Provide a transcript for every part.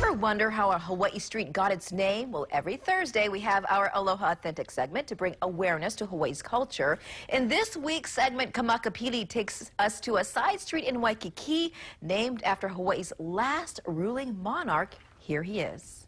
Ever wonder how a Hawaii street got its name? Well, every Thursday we have our Aloha Authentic segment to bring awareness to Hawaii's culture. In this week's segment, Kamakapili takes us to a side street in Waikiki named after Hawaii's last ruling monarch. Here he is.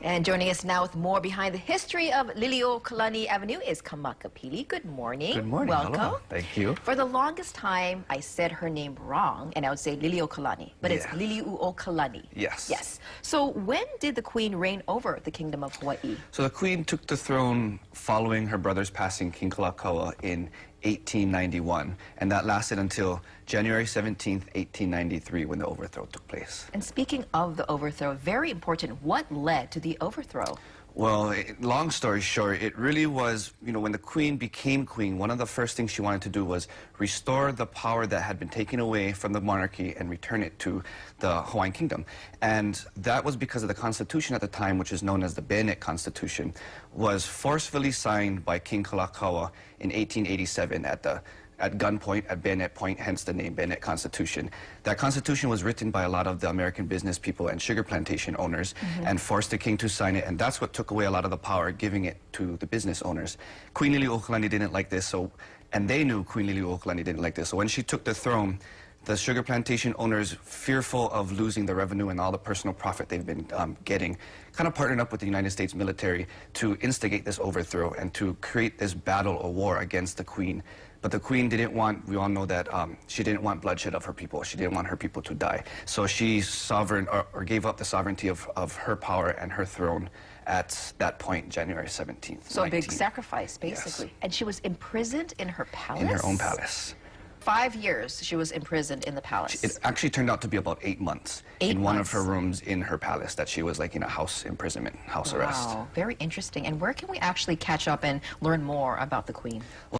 And joining us now with more behind the history of Liliuokalani Avenue is Kamakapili. Good morning. Good morning. Welcome. Aloha. Thank you. For the longest time, I said her name wrong, and I would say Liliuokalani, but it's Liliuokalani. Yes. Yes. So when did the Queen reign over the Kingdom of Hawaii? So the Queen took the throne following her brother's passing, King Kalakaua, in 1891, and that lasted until January 17th, 1893, when the overthrow took place. And speaking of the overthrow, very important, what led to the overthrow? Well, long story short, it really was, when the Queen became Queen, one of the first things she wanted to do was restore the power that had been taken away from the monarchy and return it to the Hawaiian Kingdom. And that was because of the Constitution at the time, which is known as the Bennett Constitution, was forcefully signed by King Kalakaua in 1887 at gunpoint, at bayonet point, hence the name Bennett Constitution. That Constitution was written by a lot of the American business people and sugar plantation owners and forced the king to sign it, and that's what took away a lot of the power, giving it to the business owners. Queen Liliuokalani didn't like this, and they knew Queen Liliuokalani didn't like this, so when she took the throne, the sugar plantation owners, fearful of losing the revenue and all the personal profit they've been getting, kind of partnered up with the United States military to instigate this overthrow and to create this battle or war against the Queen. But the Queen didn't want, we all know that she didn't want bloodshed of her people. She didn't want her people to die. So she gave up the sovereignty of her power and her throne at that point, January 17th. So a big sacrifice, basically. Yes. And she was imprisoned in her palace? In her own palace. 5 years she was imprisoned in the palace. It actually turned out to be about 8 months one of her rooms in her palace, that she was like in a house imprisonment, house arrest. Wow, very interesting. And where can we actually catch up and learn more about the Queen?